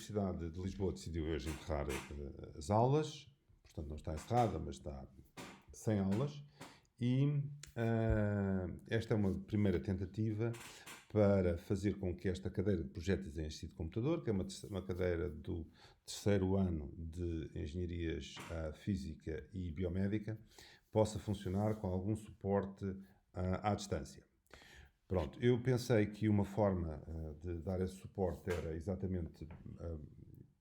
Universidade de Lisboa decidiu hoje encerrar as aulas, portanto não está encerrada, mas está sem aulas, e esta é uma primeira tentativa para fazer com que esta cadeira de Projeto de Desenho Assistado de Computador, que é uma cadeira do terceiro ano de Engenharias Física e Biomédica, possa funcionar com algum suporte à distância. Pronto, eu pensei que uma forma de dar esse suporte era exatamente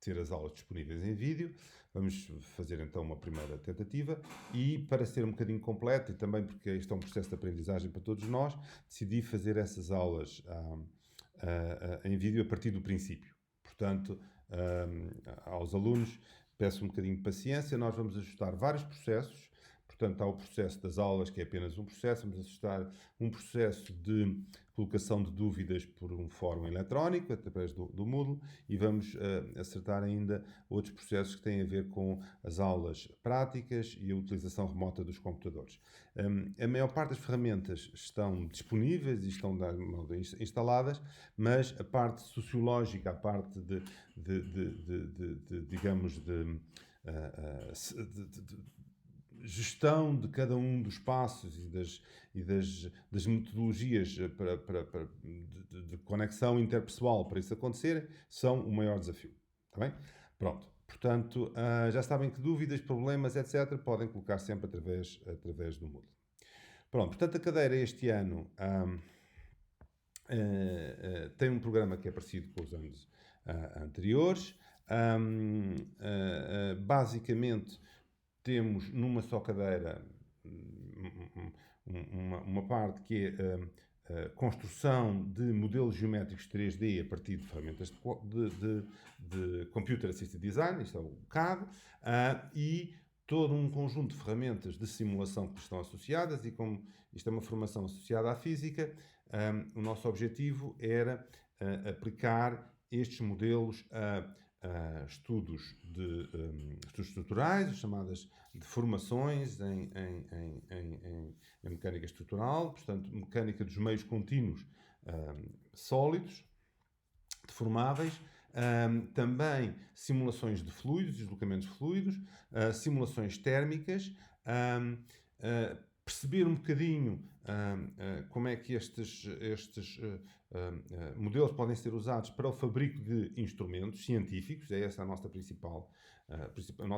ter as aulas disponíveis em vídeo. Vamos fazer então uma primeira tentativa e, para ser um bocadinho completo e também porque isto é um processo de aprendizagem para todos nós, decidi fazer essas aulas em vídeo a partir do princípio. Portanto, aos alunos peço um bocadinho de paciência, nós vamos ajustar vários processos. Portanto, há o processo das aulas, que é apenas um processo. Vamos ajustar um processo de colocação de dúvidas por um fórum eletrónico, através do Moodle, e vamos acertar ainda outros processos que têm a ver com as aulas práticas e a utilização remota dos computadores. A maior parte das ferramentas estão disponíveis e estão instaladas, mas a parte sociológica, a parte digamos, gestão de cada um dos passos e das metodologias de conexão interpessoal para isso acontecer são o maior desafio. Está bem? Pronto. Portanto, já sabem que dúvidas, problemas, etc., podem colocar sempre através do Moodle. Pronto. Portanto, a cadeira este ano tem um programa que é parecido com os anos anteriores. Basicamente, temos numa só cadeira uma parte que é a construção de modelos geométricos 3D a partir de ferramentas de Computer Assisted Design, isto é o CAD, e todo um conjunto de ferramentas de simulação que estão associadas, e como isto é uma formação associada à física, o nosso objetivo era aplicar estes modelos a estudos estruturais, as chamadas deformações em mecânica estrutural, portanto, mecânica dos meios contínuos sólidos, deformáveis, também simulações de fluidos, deslocamentos de fluidos, simulações térmicas, perceber um bocadinho como é que estes modelos podem ser usados para o fabrico de instrumentos científicos. É esse o nosso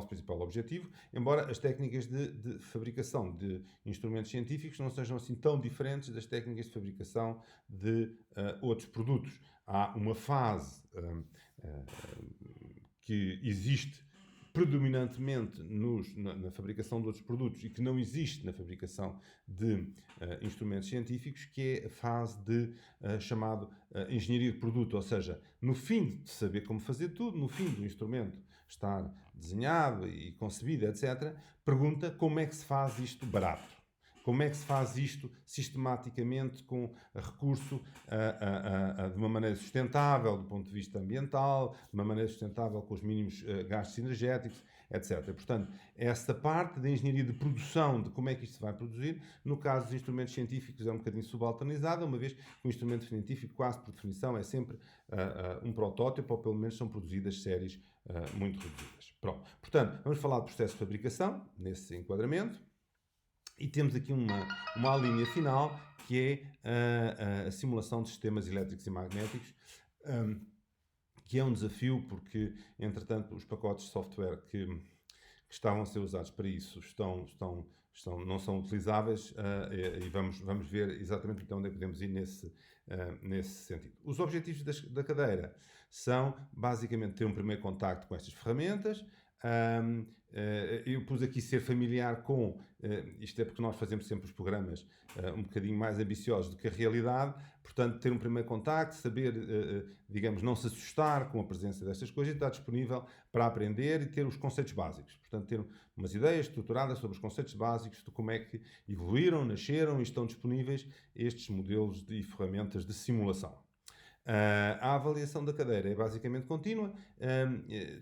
principal objetivo, embora as técnicas de fabricação de instrumentos científicos não sejam assim tão diferentes das técnicas de fabricação de outros produtos. Há uma fase que existe predominantemente na fabricação de outros produtos e que não existe na fabricação de instrumentos científicos, que é a fase de chamado engenharia de produto, ou seja, no fim de saber como fazer tudo, no fim do instrumento estar desenhado e concebido, etc., pergunta como é que se faz isto barato. Como é que se faz isto sistematicamente com recurso de uma maneira sustentável do ponto de vista ambiental, de uma maneira sustentável com os mínimos gastos energéticos, etc. Portanto, essa parte da engenharia de produção, de como é que isto se vai produzir, no caso dos instrumentos científicos é um bocadinho subalternizada, uma vez que o instrumento científico, quase por definição, é sempre um protótipo, ou pelo menos são produzidas séries muito reduzidas. Pronto. Portanto, vamos falar do processo de fabricação, nesse enquadramento. E temos aqui uma linha final, que é a simulação de sistemas elétricos e magnéticos, que é um desafio porque, entretanto, os pacotes de software que estavam a ser usados para isso não são utilizáveis, e vamos ver exatamente então onde é que podemos ir nesse sentido. Os objetivos da cadeira são, basicamente, ter um primeiro contacto com estas ferramentas. Eu pus aqui ser familiar com, isto é porque nós fazemos sempre os programas um bocadinho mais ambiciosos do que a realidade, portanto ter um primeiro contacto, saber, digamos, não se assustar com a presença destas coisas e estar disponível para aprender e ter os conceitos básicos, portanto ter umas ideias estruturadas sobre os conceitos básicos de como é que evoluíram, nasceram e estão disponíveis estes modelos e ferramentas de simulação. A avaliação da cadeira é basicamente contínua.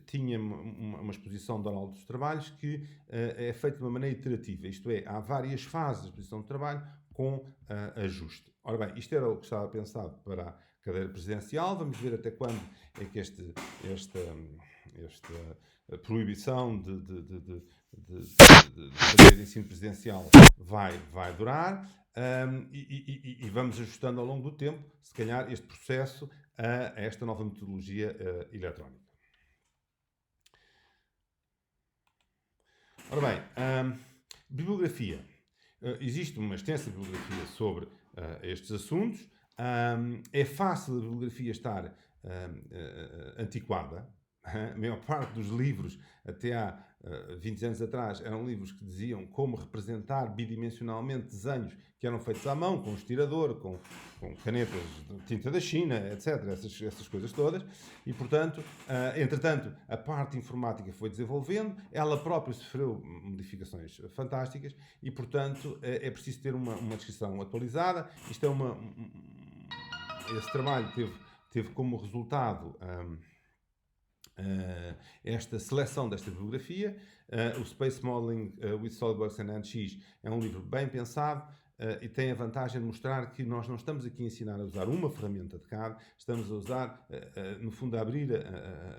Tinha uma exposição de oral dos trabalhos que é feita de uma maneira iterativa, isto é, há várias fases de exposição de trabalho com ajuste. Ora bem, isto era o que estava pensado para a cadeira presidencial. Vamos ver até quando é que esta proibição de cadeira de ensino presidencial vai durar. E vamos ajustando ao longo do tempo, se calhar, este processo a esta nova metodologia eletrónica. Ora bem, bibliografia. Existe uma extensa bibliografia sobre estes assuntos. É fácil a bibliografia estar antiquada. A maior parte dos livros, até há 20 anos atrás, eram livros que diziam como representar bidimensionalmente desenhos que eram feitos à mão, com estirador, com canetas de tinta da China, etc. Essas coisas todas. E, portanto, entretanto, a parte informática foi desenvolvendo, ela própria sofreu modificações fantásticas e, portanto, é preciso ter uma descrição atualizada. Isto esse trabalho teve como resultado esta seleção desta bibliografia. O Space Modeling with SolidWorks and ANSYS é um livro bem pensado e tem a vantagem de mostrar que nós não estamos aqui a ensinar a usar uma ferramenta de CAD, estamos a usar, no fundo, a abrir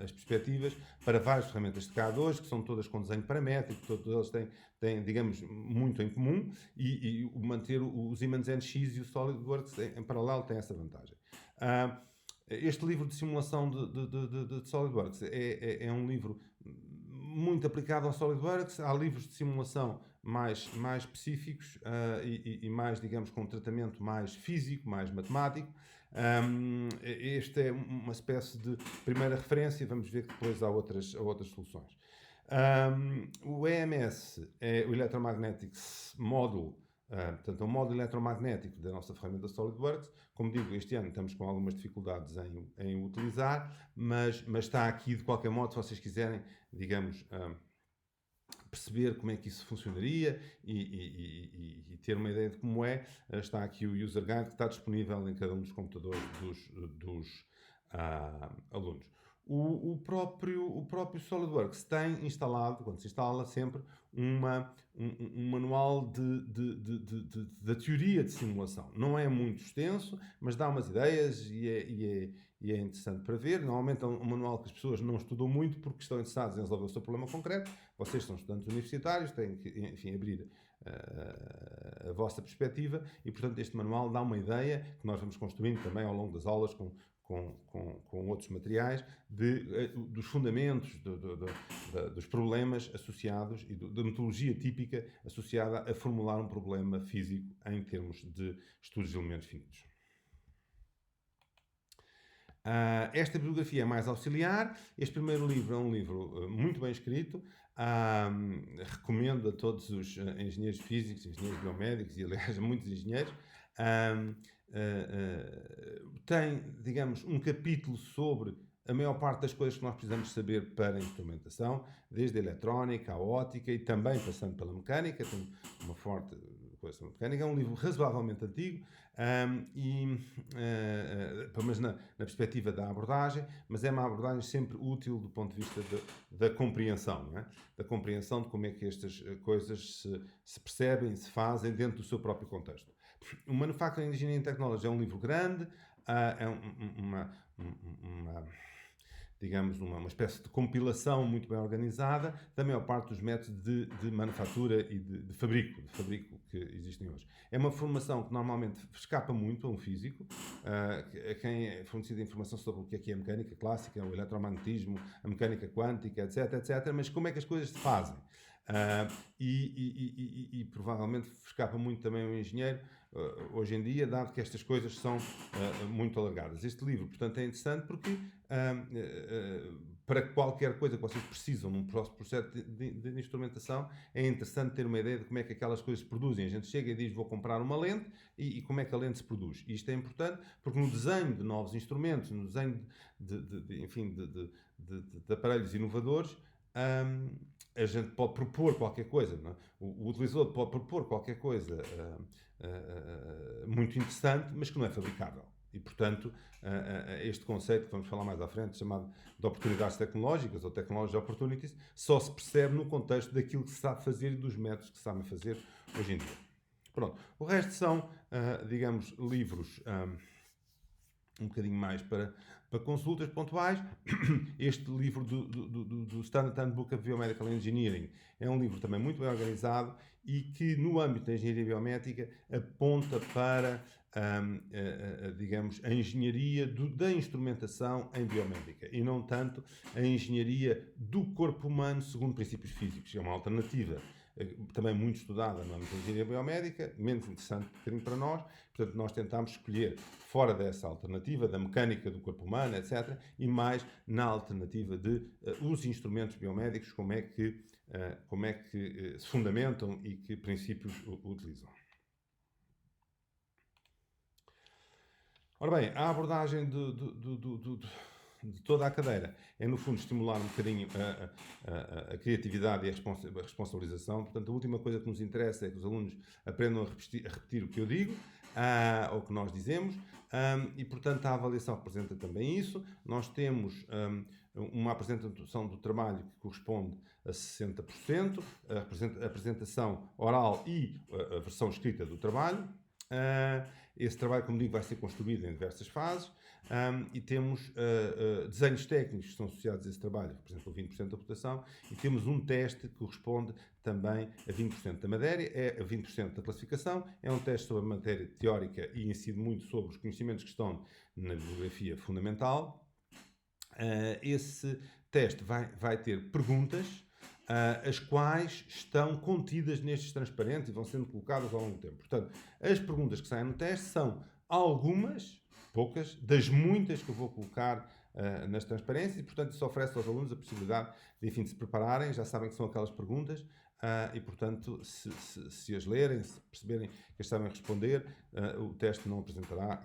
as perspectivas para várias ferramentas de CAD hoje, que são todas com desenho paramétrico, todas elas têm, digamos, muito em comum, e manter o Siemens NX e o SolidWorks em paralelo tem essa vantagem. Este livro de simulação de SolidWorks é um livro muito aplicado ao SolidWorks. Há livros de simulação mais específicos e mais, digamos, com um tratamento mais físico, mais matemático. Este é uma espécie de primeira referência. Vamos ver que depois há outras soluções. O EMS é o Electromagnetics Module. Portanto, é um módulo eletromagnético da nossa ferramenta SolidWorks. Como digo, este ano estamos com algumas dificuldades em o utilizar, mas está aqui, de qualquer modo, se vocês quiserem, digamos, perceber como é que isso funcionaria e ter uma ideia de como é, está aqui o User Guide, que está disponível em cada um dos computadores dos alunos. O próprio SolidWorks tem instalado, quando se instala sempre, um manual da teoria de simulação. Não é muito extenso, mas dá umas ideias e é interessante para ver. Normalmente é um manual que as pessoas não estudam muito porque estão interessadas em resolver o seu problema concreto. Vocês são estudantes universitários, têm que, enfim, abrir a vossa perspectiva e, portanto, este manual dá uma ideia que nós vamos construindo também ao longo das aulas com outros materiais dos fundamentos dos problemas associados e da metodologia típica associada a formular um problema físico em termos de estudos de elementos finitos. Esta bibliografia é mais auxiliar. Este primeiro livro é um livro muito bem escrito. Recomendo a todos os engenheiros físicos, engenheiros biomédicos e, aliás, a muitos engenheiros. Tem, digamos, um capítulo sobre a maior parte das coisas que nós precisamos saber para a instrumentação, desde a eletrónica, a óptica e também passando pela mecânica. Tem uma forte coisa sobre a mecânica. É um livro razoavelmente antigo, pelo menos na perspectiva da abordagem, mas é uma abordagem sempre útil do ponto de vista da compreensão, não é? Da compreensão de como é que estas coisas se percebem, se fazem dentro do seu próprio contexto. O Manufacturing Engineering Technology é um livro grande, é digamos, uma espécie de compilação muito bem organizada da maior parte dos métodos de manufatura e de fabrico que existem hoje. É uma formação que normalmente escapa muito a um físico, a quem é fornecida informação sobre o que é a mecânica clássica, o eletromagnetismo, a mecânica quântica, etc, mas como é que as coisas se fazem. E provavelmente escapa muito também ao engenheiro hoje em dia, dado que estas coisas são muito alargadas. Este livro, portanto, é interessante porque para qualquer coisa que vocês precisam num processo de instrumentação, é interessante ter uma ideia de como é que aquelas coisas se produzem. A gente chega e diz, vou comprar uma lente e como é que a lente se produz. E isto é importante porque no desenho de novos instrumentos, no desenho de aparelhos inovadores, a gente pode propor qualquer coisa, não é? O utilizador pode propor qualquer coisa muito interessante, mas que não é fabricável. E, portanto, este conceito que vamos falar mais à frente, chamado de oportunidades tecnológicas ou technology opportunities, só se percebe no contexto daquilo que se sabe fazer e dos métodos que se sabem fazer hoje em dia. Pronto. O resto são, digamos, livros um bocadinho mais para consultas pontuais. Este livro do Standard Handbook of Biomedical Engineering é um livro também muito bem organizado e que, no âmbito da engenharia biomédica, aponta para, digamos, a engenharia da instrumentação em biomédica e não tanto a engenharia do corpo humano segundo princípios físicos. É uma alternativa também muito estudada no âmbito da engenharia biomédica, menos interessante um bocadinho para nós. Portanto, nós tentámos escolher fora dessa alternativa da mecânica do corpo humano, etc., e mais na alternativa de os instrumentos biomédicos, como é que se fundamentam e que princípios utilizam. Ora bem, a abordagem de toda a cadeira é, no fundo, estimular um bocadinho a criatividade e a responsabilização. Portanto, a última coisa que nos interessa é que os alunos aprendam a repetir o que eu digo, ou que nós dizemos, e, portanto, a avaliação representa também isso. Nós temos uma apresentação do trabalho que corresponde a 60%, a apresentação oral e a versão escrita do trabalho. Esse trabalho, como digo, vai ser construído em diversas fases. E temos desenhos técnicos que são associados a esse trabalho, que representam 20% da votação, e temos um teste que corresponde também a 20% da matéria, é a 20% da classificação, é um teste sobre a matéria teórica e incide muito sobre os conhecimentos que estão na bibliografia fundamental. Esse teste vai ter perguntas, as quais estão contidas nestes transparentes e vão sendo colocadas ao longo do tempo. Portanto, as perguntas que saem no teste são algumas, poucas, das muitas que eu vou colocar nas transparências e, portanto, isso oferece aos alunos a possibilidade de, enfim, de se prepararem, já sabem que são aquelas perguntas e, portanto, se as lerem, se perceberem que as sabem responder, o teste não apresentará